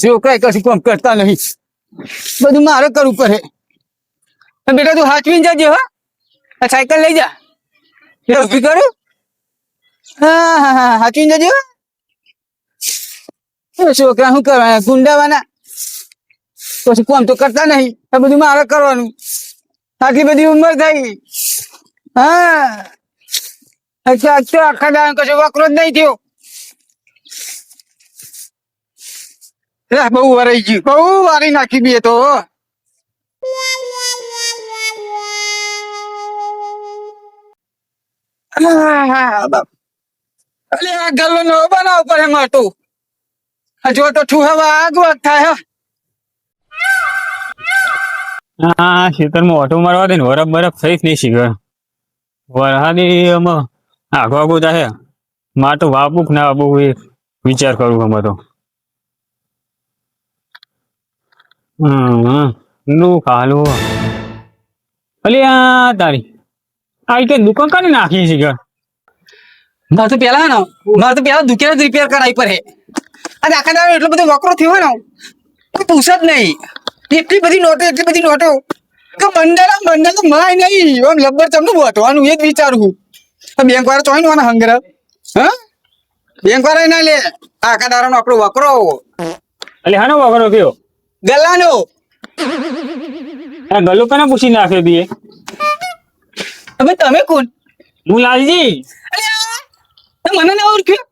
છોકરા કશું કામ કરતા નહીં, બધું મારે કરવું પડે. બેટા તું હાચવીને જજે. હા, આ સાયકલ લઈ જા. ઉભી કરું. હા હા હા, હાચવીને જજે. છોકરા શું કરવાના, ગુંડાવાના, પછી કામ તો કરતા નહીં. આ બધું મારે કરવાનું. આટલી બધી ઉંમર થઈ. હા, આખા દાડો કશો વકરો જ નહીં થયો. બહુ વરાઈ ગયું, બહુ વારી નાખી દે તો. અલે આ ગલ્લો નવો બનાવ પડે માટો. જો તો ઠુહાવા આગ વાગ થાય. હા, ખેતરમાં ઓટો મારવા દે ને વરફ બરફ થઈ જ નહીં શીખર. વરહાદી આમાં આગો આગો થાય. માટો વાપુક ના વાપુક એ વિચાર કરું આમાં તો. નું ખાલું અલી આ તારી આ કે દુકાન કાને નાખી છે ઘર. મારે તો પેલા દુકાન જ રિપેર કરાવી પડે. અને આખા દાડો એટલો બધો વકરો થયો ને કોઈ પૂછ જ નહીં. એટલી બધી નોટો કે મંડળ તો માય નહીં. આમ લબ્બર ચમનું બોટવાનું એ જ વિચારું. બેંક વાળા ચોઈ નો હંગર. હા, બેંક વાળા ના લે આખા દાડો આપણો વકરો. અલી હાનો વગરો કયો ગલ્લાનો. ગલ્લો કને પૂછી નાખે દીએ. તમે કોણ? હું લાલજી. મને ના ઓળખ્યો.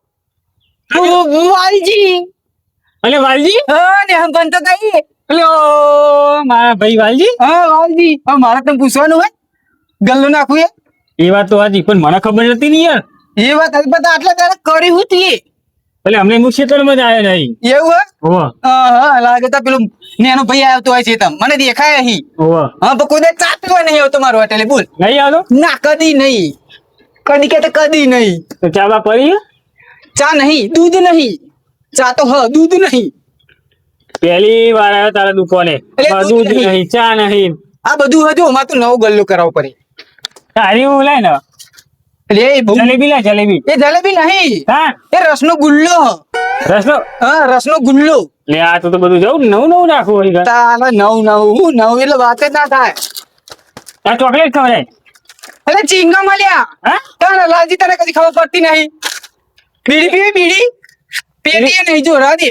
વાલજી. અલે વાલજી. હા ને હમ બનતો કઈ. અલે ઓ મારા ભાઈ વાલજી. હા વાલજી. હવે મારે તમે પૂછવાનું હોય ગલ્લો નાખું એ વાત તો હાજી, પણ મને ખબર નથી ને યાર. એ વાત બધા આટલા તારે કરી હું તી. એટલે અમને હું ક્ષેત્રમાં જ આવ્યો નહીં. એવું હોવા હા લાગે તો પેલું નેનો ભાઈ આવતો હોય છે તમ મને દેખાય અહીં. હોવા હા પણ કોઈ ચાટતો નહીં આવતો મારો હોટેલે. બોલ નહીં આવતો ના, કદી નહીં. કદી નહીં. તો ચા બા પડી ચા નહીં, દૂધ નહીં. ચા તો દૂધ નહીં. પહેલી વાર આવ્યો તારા દુકાને. એટલે દૂધ નહીં, ચા નહીં. આ બધું હજુ અમારે તો નવો ગલ્લો કરાવવો પડે. તારી હું લાય ને એટલે એ બહુ જલેબી લાય જલેબી. એ જલેબી નહીં, હા એ રસનો ગુલ્લો. રસનો. હા રસનો ગુલ્લો. લે આ તો બધું જવું નવું નાખવું હોય. તારે નવું એટલે વાત જ ના થાય. આ ચોકલેટ ખવડાય. એટલે ચીંગા મળ્યા. હા તારે લાલજી તને કદી ખબર પડતી નહીં. બીડી પેટીએ નહીં. જો રાધે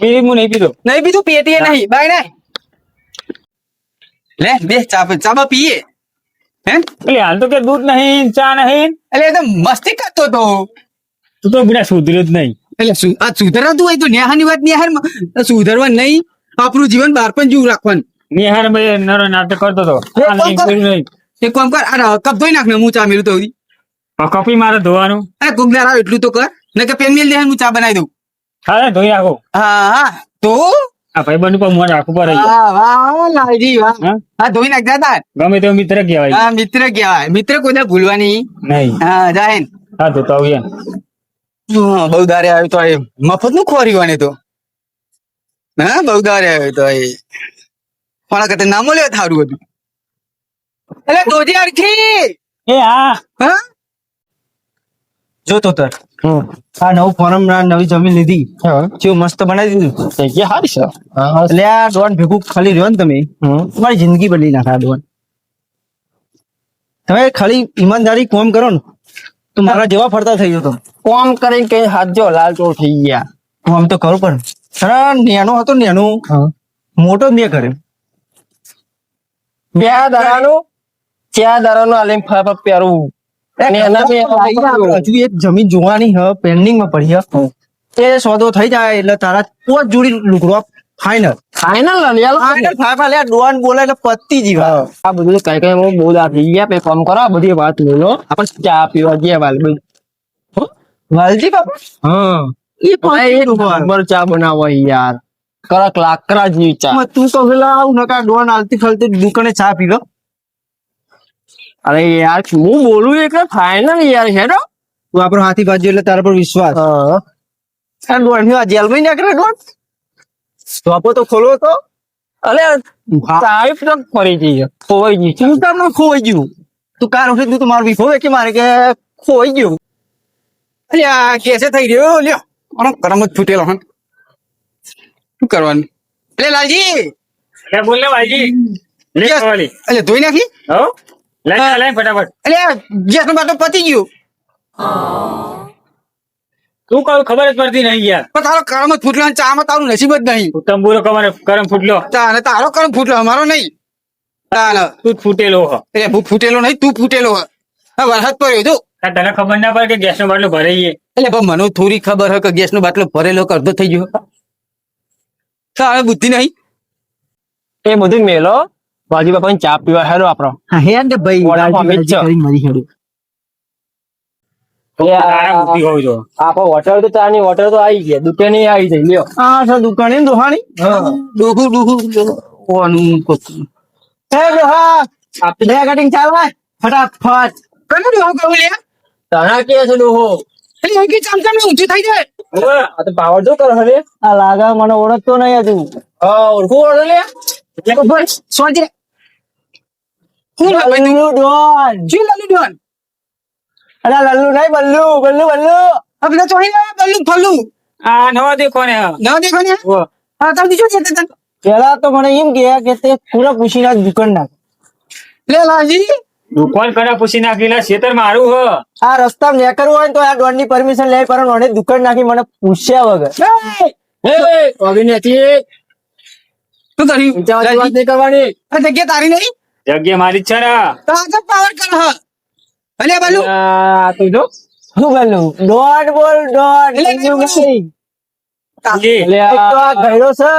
બીડી હું નહીં પીતો. નહીં પીધું. પેટીએ નહીં બાય નહીં. લે બે ચાબા પીએ. હે એટલે હાલ તો કે દૂધ નહીં, ચા નહીં. એટલે એ તો મસ્તી કરતો તો. તું તો બિના સુધર્યો જ નહીં. એટલે આ સુધરાતું હોય તો નેહાની વાત નેહાર સુધરવા નહીં. આપણું જીવન બાળપણ જેવું રાખવાનું. નિહાર ભાઈ નરો નાટક કરતો હતો. આ નહીં, પેલું નહીં. એક કામ કર, આ કપ ધોઈ નાખ ને હું ચા મેલું તો. કપી મારે ધોવાનું. અરે કોકદાર આવ એટલું તો કર ને કે પેન મેલ દે હું ચા બનાવી દઉં. હા ધોઈ નાખો. હા તો આ ભાઈ બંધ પર મોં રાખવું પડે. વાહ લાલજી વાહ. હા ધોઈ નાખ જાતા. ગમે તે મિત્ર કહેવાય. હા મિત્ર કહેવાય. મિત્ર કોઈને ભૂલવાની નહીં. હા જાહેર. હા તો આવીએ. બહુ દારે આવ્યો તો એ મફત નું ખોરી તો. હા બહુ દારે આવ્યો તો એ કોના કરતા નામો લે થારું હતું. એટલે દોજી અરખી. એ હા હા જોતો તર આ નવું ફોરમ નવી જમીન લીધી જેવું મસ્ત બનાવી દીધું. જગ્યા હારી છે. એટલે આ ડોન ભેગું ખાલી રહ્યો ને તમે તમારી જિંદગી બદલી નાખા ડોન. તમે ખાલી ઈમાનદારી કોમ કરો ને તો મારા જેવા ફરતા થઈ ગયો. કોમ કરીને કઈ હાથ જો લાલ ચોળ થઈ ગયા. કોમ તો કરું પણ સર નેનો હતો નેનો મોટો જ નહીં કરે. બે દારાનું ચાર દારાનું આલીમ પહેરવું. હજુ એક જમીન જોવાની હ પેન્ડિંગ માં પડી હ. એ સોદો થઈ જાય એટલે તારા 5 જોડી લુગડો ફાઈનલ ડોન બોલે એટલે પત્તી જીવા. આ બધું કઈ કઈ બહુ દાંત થઈ ગયા. કામ કરો આ બધી વાત બોલો. આપણે ચા પીવા ગયા વાલજી બાપા. હા નંબર ચા બનાવો યાર. કડક લાકડા જેવી ચા. તું તો પેલા આવું નકા ડોન હાલતી ફલતી દુકાને ચા પીવો. અરે યાર હું બોલું એટલે ફાઈનલ યાર હેડો. તું આપણો હાથી બાજુ એટલે તારા પર વિશ્વાસ. જેલમાં નીકળે ડોન. ટોપો તો ખોલો તો. અરે તારીફ તો ફરી ગઈ ખોવાઈ ગઈ. તું તાર ખોવાઈ ગયું. તું કાર ઉઠી તું તો મારું વિખોવે કે મારે કે ખોવાઈ ગયું. અરે આ કેસે થઈ રહ્યો લ્યો. કરમ જ ફૂટેલો હન. શું કરવાનું એટલે લાલજી એટલે બોલ ને ભાઈજી લે Yes. ખાવાની એટલે ધોઈ નાખી હો લે ફટાફટ એટલે ગેસનો બાટલો પતી ગયો તું કહું ખબર જ પડતી નહીં યાર પણ તારો કરમ જ ફૂટલો અને ચામાં તારું નસીબ જ નહીં તંબુરો કમારે કરમ ફૂટલો તારો કરમ ફૂટલો અમારો નહીં તારે તું જ ફૂટેલો હ એટલે હું ફૂટેલો નહીં તું ફૂટેલો હે હા વરસાદ પડ્યો જો આ તને ખબર ના પડે કે ગેસનો બાટલો ભરાઈએ એટલે પણ મને થોડી ખબર હે કે ગેસનો બાટલો ભરેલો કે અડધો થઈ ગયો તારે બુદ્ધિ નહીં એ બધું મેલો બાજી બાપા ચા પીવા હેરો આપણો હા હે ને ભાઈ વડાપાવ જ છે. મરી હેડો તારા બુદ્ધિ હોવી જો આપો હોટલ તો ચા ની હોટલ તો આવી ગયા દુકાને આવી જઈ લ્યો હા સર દુકાને ને દોહાણી ડોહું ઓનું કોતું હે દોહા આપી દે કટિંગ ચાલવા ફટાફટ કનું ડોહું કહું લે તારા કે છે દોહો એટલે એક ચામચામ ને ઊંચું થઈ જાય આ તો પાવર જો કરો હવે આ લાગા મને ઓળખતો નહીં હજુ હા ઓળખું ઓળખ લે એટલે બસ સોજે હું લા ભાઈ લલ્લુ ડોન જી લાલુ ડોન અરે લલ્લુ નહીં બલ્લુ બલ્લુ બલ્લુ આપણે તો અહીં બલ્લુ ફલ્લુ આ નવા દેખો ને ના દેખો ને હા તમે શું છે તને પેલા તો મને એમ કે તે પૂરા પૂછીને દુકાન નાખ લે લાલજી દુકાન કડા પૂછી નાખેલા ખેતર મારું હ આ રસ્તા નીકળવું હોય ને તો આ ડોન ની પરમિશન લે પર મને દુકાન નાખી મને પૂછ્યા વગર અભિનેતી તું તારી વાત નહીં કરવાની આ જગ્યા તારી નહીં જગ્યા મારી જ છે ને તો આ તો પાવર કર હ અલે બલ્લુ આ તો જો શું બોલું ડોન બોલ ડોન એટલે બીજું બોલું. કઈ. જી એટલે આ તો આ ઘયડો છે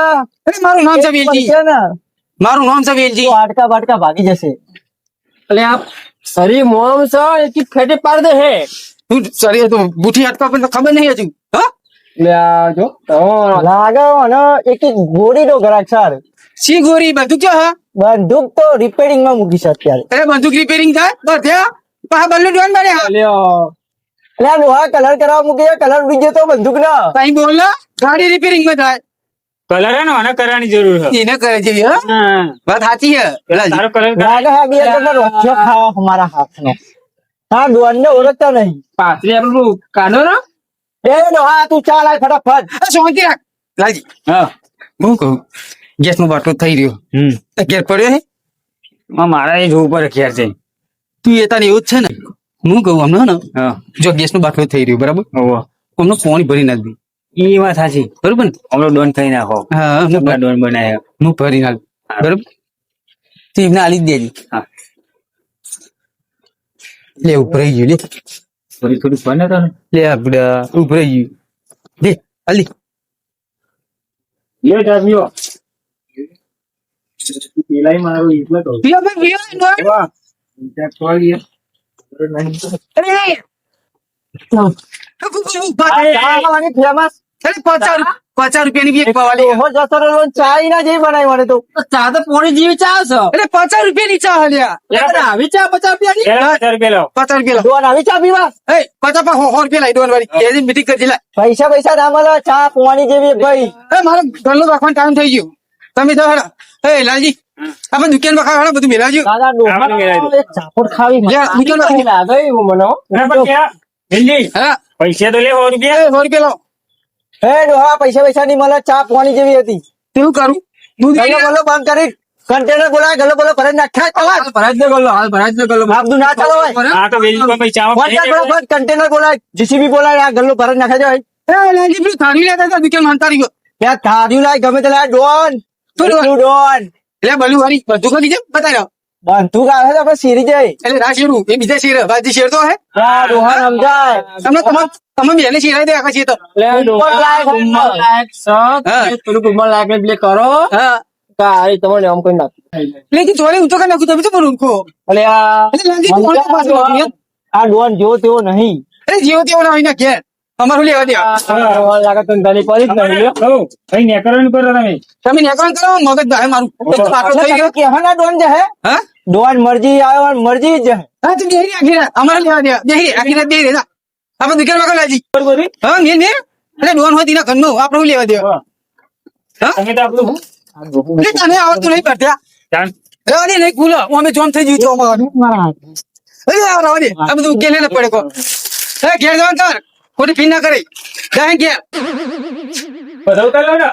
અરે મારું નામ છે વેલજી છે ને મારું નામ છે વેલજી તો હાડકા બાટકા ભાગી જશે એટલે આ શરીર મોમ છે એકી ફેટે પાડ દે હે તું સરી તો બુઠી અટકા પણ તો ખબર નહીં હજુ હા એટલે આ જો લાગે અને એક ગોળી નો ગરાક સાર સી ગોરી બધું ક્યાં હા બંદૂક તો રિપેરિંગ માં મૂકી છે અત્યારે અરે બંદૂક રિપેરિંગ થાય બસ થયા પા બલ્લુ ડોન બને હા એટલે આ લોહા કલર કરવા મૂકી છે, કલર ઉડી ગયો તો બંદૂક ના કઈ બોલ ના ગાડી રિપેરિંગ માં થાય કલર હે ને આને કરવાની જરૂર છે એને કરે છે હા હા. વાત સાચી હે પેલા તારો કલર લાગે હા બે જણનો રોટિયો ખાવા અમારા હાથનો હા ડોન ને ઓળખતા નહીં પાત્રી આપણું કાઢો ને એ લોહા તું ચાલ આય ફટાફટ શાંતિ રાખ લાલજી હા હું કહું ગેસ નો બાટલો થઈ રહ્યો ગેસ પડ્યો હે મારા એ જોવું પડે ખેર છે તું એ તારે એવું જ છે ને હું કહું હમણાં ને હા જો ગેસ નો બાટલો થઈ રહ્યો બરાબર ઓહો અમને પાણી ભરી નાખી ઈ વાત સાચી બરોબર ને હમણો ડોન થઈ નાખો હા કેટલા ડોન બનાવ્યા હું ભરી નાખ બરોબર તું એમને આલી જ દેજે હા લે ઉભરાઈ ગયું લે થોડી થોડી બને તો ને લે આપડે ઉભરાઈ ગયું લે આલી લે ટાઈમ પેલા મારું એટલે તો પીઓ ભાઈ પીઓ વાહ ચાવાની ફેમસ 50 રૂપિયાની બી એક પવાલી ઓહો જતો રહ્યો ચા ના જેવી બનાવી મને તો ચા તો પોણી જેવી ચા છે એટલે 50 રૂપિયાની ચા હલ્યા આવી ચા 50 રૂપિયાની 50 રૂપિયા લો 50 રૂપિયા ડોન આવી ચા પીવા એ 50 પર 100 રૂપિયા લાઈ દોન વાળી એની મીટિંગ કરી લા પૈસા પૈસા ના મળે ચા પોણી જેવી ભાઈ એ મારો ઘરનો રાખવાનો ટાઈમ થઈ ગયો તમે તો હેડા એ લાલજી આપણે દુકાનમાં ખાવા બધું મેલાવજો દાદા ખાવાનું મેળવી ડોહા એક ચાપોટ ખાવી લે, દુકાનમાં લાગે એવું મને હો. હિન્દી હા પૈસા તો લે 100 એ રૂપિયા 100 રૂપિયા લાવો હે ડોહા પૈસા પૈસા ની મળે ચા પોણી જેવી હતી તેવું કરું દૂધ ગલ્લો ગલ્લો બંધ કરી કન્ટેનર બોલાય ગલ્લો ગલ્લો ભરાઈ નાખ્યા હાલ ભરાજ ને ગલ્લો હાલ ભરાજ ને ગલ્લો આપનું ના ચાલો હોય આ તો વેલી પર પૈસા ફોન કન્ટેનર બોલાય જીસીબી બોલાય આ ગલ્લો ભરાઈ નાખે જાય એ લાલજી પેલું થાળી લેતા હતા દુકાન માં અંતારી ગયો ત્યાં થાર્યું લાય ગમે તે લાય ડોન થોડું ડોન એટલે બલુ વાળી બધું કરી દે બતાવ્યો બંધુક આવે છે આપણે સીરી જાય એટલે રા શેરું એ બીજા શેર બાજી શેર તો હે હા ડોહા સમજાય તમને તમે બેને શેરાઈ દે આખા શેર ઉપર લાયક હા. થોડુંક ઉપર લાયક પ્લે કરો હા કાઈ તમને આમ કોઈ નાખ લેકિન થોડે હું તો કઈ નાખું તમે તો બોલું કો એટલે આ એટલે લાલજી તું કોણ પાસ લાવ્યો આ ડોન જેવો તેવો નહીં અરે જીવો તેવો ના હોય ના ઘેર અમારું લેવા દે લાગે તો ગાલી પડી જ નહીં લ્યો. કઈ નેકરવાનું કરો તમે તમે નેકરણ કરો મગજ ભાઈ મારું એક તો પાટલો થઈ ગયો કેવાના ડોન છે હે હા ડોન મરજી આવ્યો અને મરજી જ હા તું બેહરી આખી રાત અમારે લેવા દે બેહરી આખી રાત બેહરી જા આપણે દુકાન માં લાજી હા મેં મેં એટલે ડોન હોય તેના ઘરનું આપણે લેવા દે હા તમે તો આપણું એટલે તને આવડતું નહીં કરતા જાણ રેવા દે નહીં ખુલો હું અમે જોમ થઈ ગયું છો અમારું અરે રેવા દે આ બધું ઉકેલે ન પડે કો એ ઘેર જવાનું કર ખોટી ફી ના કરે જાય ઘેર બધું કરો ને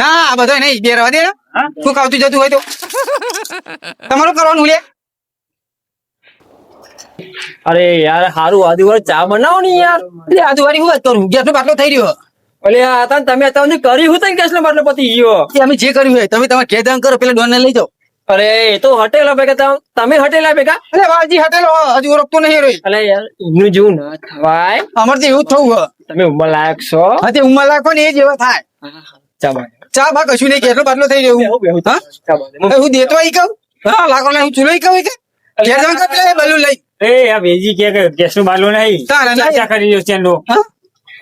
ના આ બધો નહીં બે રહેવા દે ને. હા? તું ખાવતું જતું હોય તો તમારું કરવાનું લે. અરે યાર હારું આદિવાર ચા બનાવો ને યાર. એટલે આજુબાજુ હું વાત કરું ગેસનો બાટલો થઈ રહ્યો. અલે આ હતા ને તમે હતા ને કરી હું તને કેસનો બાટલો પતી ગયો. એ અમે જે કર્યું હોય તમે તમારે ખેદાન કરો પેલા ડોન ને લઈ જાઓ. અરે એ તો હટેલા ભેગા તમે હટેલા ભેગા. અરે વાલજી હટેલો હજુ ઓળખતો નહીં રોય. અલે યાર એનું જેવું ના થવાય. અમારે તો એવું જ થવું હોય. તમે ઉંમર લાયક છો. હા તે ઉંમર લાખો ને એ જેવા થાય. ચા બનાવો. ચા બા કશું નહીં ગેસનો બાટલો થઈ રહ્યો. હા ચા બનાવો. એ હું દેતો આઈ કહું. હા લાખો ને હું ચૂલો કહું કે ખેદાન કર પેલા બલૂન લઈ. એ આ વેજી કે ગેસ નું બાટલો નહીં તારે નહીં. ચર્ચા કરી રહ્યો છે એનો. હા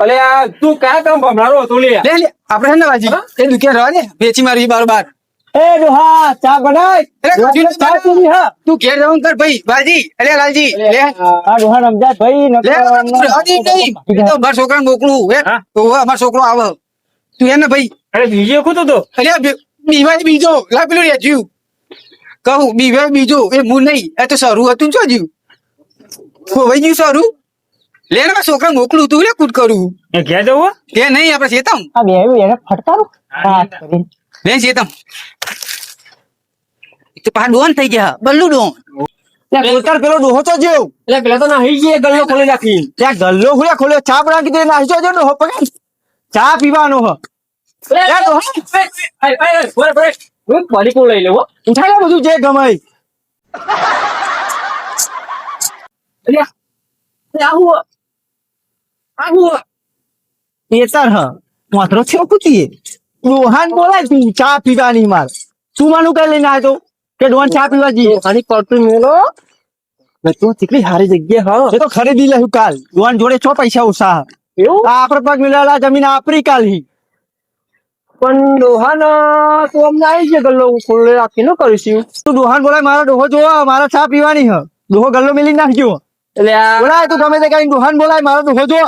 અલે આ તું કયા કામ ભમરારો હતો લે. લે લે આપણે હે ને વાલજી એ દુકાન રહેવા દે વેચી મારી બારોબાર. એ ડોહા ચા બનાય. અરે કશું નહીં થાય. હા. તું ઘેર જવાનું કર ભાઈ વાલજી અરે લાલજી લે આ ડોહા રમજા ભાઈ લે તું રહેવા દે નહીં. એ તો મારા છોકરાને મોકલું હે હા? તો હવે અમારો છોકરો આવે તું એને ભાઈ અરે બીજો ખોતો તો અરે બીવાય બીજો લા પેલું રેચ્યું કહું બીવાય બીજો એ હું નહીં એ તો સરું હતું ને શું જીવ ખોવાઈ ગયું સરું લે ને મારા છોકરા મોકલું તું રે કૂટ કરું એ ઘેર જવું એ નહીં આપણે ચેતમ આ બે એને ફટકારું. લે ચેતમ તો પા ડોન થઈ ગયા બલ્લુ ડોન બોલતા પેલો ડોહો તો જેવ એટલે પેલા તો નાહી ગયે ગલ્લો ખોલી નાખી. ત્યાં ગલ્લો ખોલ્યો ચા બના કીધું નાખજો જો ડોહો પકડ ચા પીવાનો હ હું પાણી લઈ લેવો. ઉઠાડે બધું જે ગમાય એતર હ માત્ર થયો કુતીએ ડોહાન બોલાય તું ચા પીવાની માર તું માનું કઈ લઈને આવ્યો કે ડોહાન ચા પીવા જઈએ પાણી પડતું મેલો. તું કેટલી સારી જગ્યા એ તો ખરીદી લઉં કાલ ડોહાન જોડે છો પૈસા ઓછા એવું આ આપડે પગ મિલાલા જમીન આપરી કાલ હી પણ ડોહાના તું અમને આવી ગયો ગલ્લો ખોલે રાખી ન કરીશું. તું ડોહાન બોલાય મારો ડોહો જોવા મારા ચા પીવાની હ ડોહો ગલ્લો મિલી નાખજો એટલે આ બોલાય તું ગમે તે કઈ ડોહાન બોલાય મારો ડોહો જો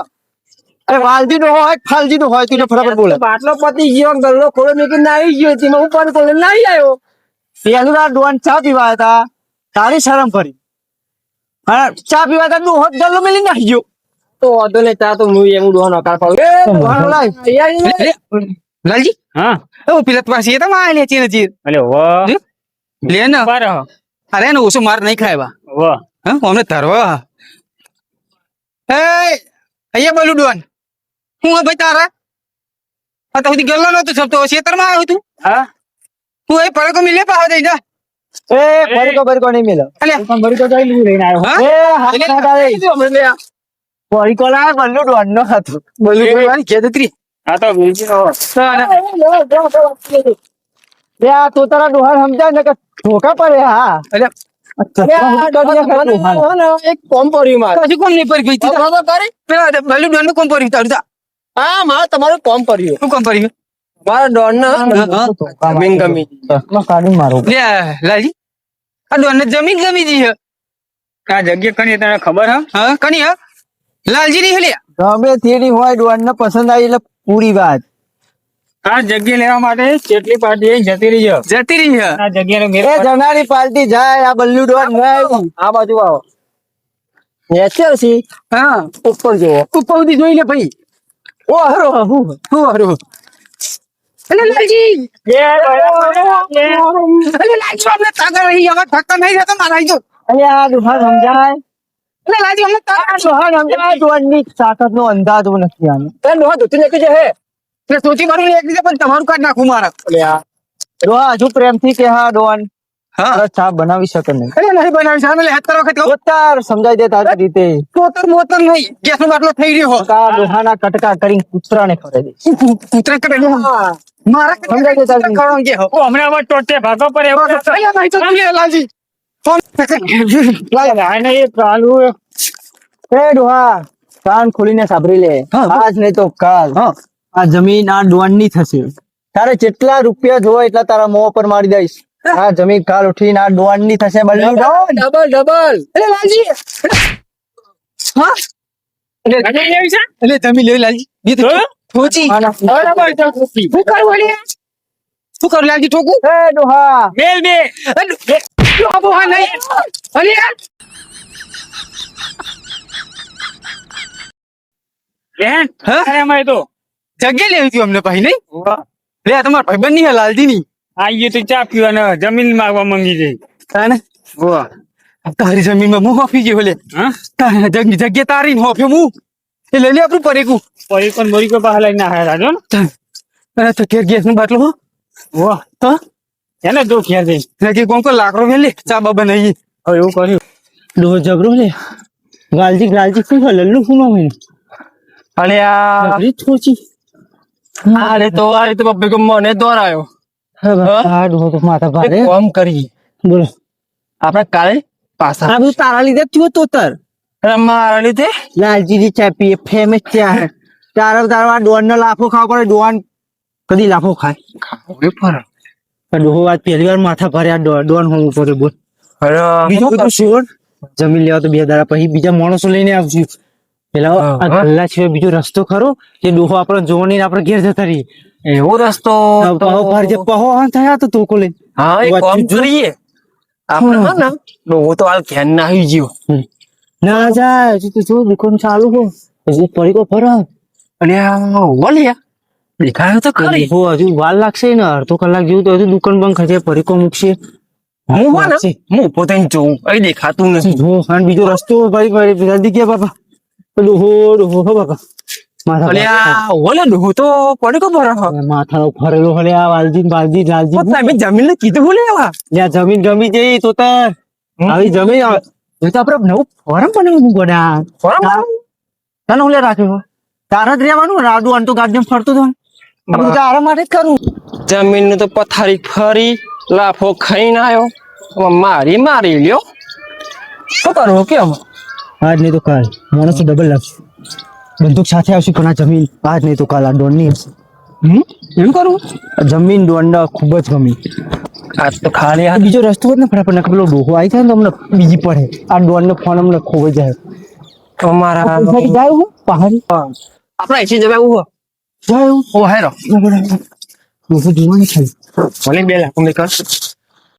અરે વાલજી ડોહો હોય કે ફાલજી ડોહો હોય તું ફટાફટ બોલે બાટલો પતી ગયો ગલ્લો ખોલે મેકીને આવી ગયો તેમાં હું પાણી ખોલે ના આવ્યો. પેલું આ ડોહાન ચા પીવા હતા તારી શરમ ફરી હા ચા પીવા હતા ડોહો ગલ્લો મિલી નાખજો તો વાંધો નહીં ચા તો હું એમ ડોહા નકાર પાડું. ડોહાન બોલાય લાલજી હા ઓ પેલા પાસે એ તો માં લે ચીર ચીર અલે વાહ લે ને બાર અરે ને ઓછો માર નહીં ખાય વાહ હા અમને ધરવા એ અહીંયા બોલું ડોન હું હે ભાઈ તારા આ તો સુધી ગલ્લો નતો છપતો ખેતરમાં આવ્યો તું હા તું એ પડકો મિલે પાવ દઈ જા એ બરકો નહીં મિલો અલ્યા પણ બરી તો જઈ લીધું લઈને આવ્યો હા એ હાથ એટલે ના ડાલે હમણાં લે આ. બરકો લાય બલ્લુ ડોહાન નો હતો બોલું ડોન કે દત્રી આ તો વેજી નો બે આ તો તારા ડોહાન સમજાય ને કે ધોકા પડે હા અલ્યા એક કોમ પડ્યું મારે. પછી કોમ નહીં પડી ગઈ તો કરી. પેલા બોલું ડોન નું કોમ પડી તારું તા હા મારે તમારું કોમ પડ્યું. શું કોમ પડી મારા ડોન હા. જમીન ગમી. કાઢી મારો લે લાલજી આ ડોન ને જમીન ગમી જી હે આ જગ્યા કની તને ખબર હે હા કની હે લાલજી ની હે લે ગમે તેની હોય ડોહાન ને પસંદ આવી એટલે પૂરી વાત આ જગ્યા લેવા માટે કેટલી પાર્ટી જતી રહી છે જતી રહી હે આ જગ્યાનો મેળ એ જનારી પાર્ટી જાય આ બલ્લુ ડોહાન નહીં આ બાજુ આવો. નેચર છે હા ઉપર જુઓ. ઉપર સુધી જોઈ લે ભાઈ ઓ હરો હું અરે લાલજી અરે લાલજી અમને તાગર રહી હવે ધક્કા નહીં રહેતો મારા જો અરે આ ડોહાન સમજાય અરે લાલજી અમને તાગર ડોહાન સમજાય ડોહાનની તાકાત નો અંદાજ નથી આનો એ ડોહા ધોતી નાખી છે હે. એટલે સોચી મારું એક દીધે પણ તમારું કાઢ નાખું મારા ડોહા હજુ પ્રેમથી કે હા ડોહાન હા તારે ચા બનાવી શકે નહીં અરે નહીં બનાવી સામે લે હાથ વખત કહું પોતાર સમજાઈ દે તારી રીતે પોતર મોતર નહીં ગેસ નો બાટલો થઈ રહ્યો આ ડોહાના કટકા કરીને કૂતરાને ખવડાવી દે કૂતરા કરે મારા સમજાય છે તારી. કરો કે હો ઓ હમણાં આમાં ટોટે ભાગો પર એવો અલ્યા નહીં તો તું લે લાલજી ફોન આ ને એ ચાલુ એ ડોહા કાન ખોલીને સાંભળી લે હા. આજ નહીં તો કાલ હા આ જમીન આ ડોહાનની થશે તારે જેટલા રૂપિયા જોવા એટલા તારા મોં પર મારી દઈશ આ જમીન કાલ ઉઠીને આ ડોહાનની થશે બલ્લુ ડોન ડબલ. અરે લાલજી હા એટલે તમે લે લાલજી ये तो ठोची શું કરું વળી શું કરું લાલજી ઠોકું એ ડોહા મેલ બે આબો હા નહીં અરે યાર બેન હા? અરે અમારે તો જગ્યા લેવી હતી અમને ભાઈ નહીં લે આ તમારા ભાઈબંધ ની હે લાલજી ની આઈએ તો ચા પીવાના જમીન માંગવા માંગી છે. તાને તારી જમીનમાં હું હોફી ગયો લે હા જગ્યા તારી હોફ્યો હું એ લઈ લે આપણું પરેકું પરી પણ મોરી કોઈ બહાર લઈને આયા રાજો ને અને તો કેર ગેસ નું બાટલો હો વાહ તો એને જો ખ્યાલ છે કે કોણ કોણ લાકડો મેં લે ચા બા બનાવી હવે એવું કર્યું ડોહો જબરો લે ગાલજી શું છે લલ્લુ શું ના હોય અરે આ રીત છોચી અરે તો બાપે કે મને દોરાયો આ ડોહો તો માથા એક ભારે કામ કરી બોલો આપણે કાલે પાછા આ બધું તારા લીધે જ થયું તો તર મારા લીધે લાલજી ની ચા પીએ ફેમસ ચા હે તારા ડોન નો લાફો ખાવા પડે ડોન કદી લાફો ખાય ખાવું પર પણ ડોહો આજ પહેલી વાર માથા ભારે આ ડોન હોવું પડે બોલ અરે બીજું બધું શિવર જમીન લેવા તો 2 દાડા પછી બીજા માણસો લઈને આવશું પેલા આ ગલ્લા સિવાય બીજો રસ્તો ખરો કે ડોહો આપણે જોવો નહીં આપણે ઘેર જતા રહીએ એવો રસ્તો પહો થયા તો તોકો લઈને હા એક કામ કરીએ આપણે હે ને હું તો હાલ ધ્યાન ના આવી ગયો ના જાય હજી તો જો દુકાન ચાલુ હો હજી પડી કો ફરા અને ઓલિયા દેખાયો તો ખરી હો હજુ વાર લાગશે ને અડધો કલાક જેવું તો હજુ દુકાન બંધ ખસે પરીકો મૂકશે હું વાના હું પોતે જોઉં અહીં દેખાતું નથી જો અને બીજો રસ્તો ભાઈ જલ્દી ગયા બાપા ડોહો હો બાપા માથા અલ્યા ઓલે ડોહો તો પડી કો ભરા માથાનો ફરેલો હલે આ વાલજી લાલજી તમે જમીન ને કીધું બોલે આવા લ્યા જમીન ગમી જઈ તો તાર આવી જમીન એ તો આપણે નવું ફોરમ બનાવ્યું ગોડા તને ઓલે રાખ્યો તારા જ રહેવાનું રાડુ આન તો ગાડીમાં ફરતો હતો હું તારા માટે જ કરું જમીન નું તો પથારી ફરી લાફો ખાઈને આવ્યો મારી લ્યો શું કરવું કેમ આજ નહીં તો કાલ માણસો ડબલ લાગશે બંદૂક સાથે આવશે પણ આ જમીન આજ નહીં તો કાલ આ ડોન ની હશે એમ કરવું આ જમીન ડોન ખૂબ જ ગમી આજ તો ખાલી આ બીજો રસ્તો હોત ને ફટાફટ નકર પેલો ડોહો આવી જાય ને તો અમને બીજી પડે આ ડોન નો ફોન અમને ખોવાઈ જાય તમારા જાય હું પહાડી આપણે એસી જવા એવું જાય ઓ હેરો ડોહો જોવાની થાય ભલે 2 લાખ કર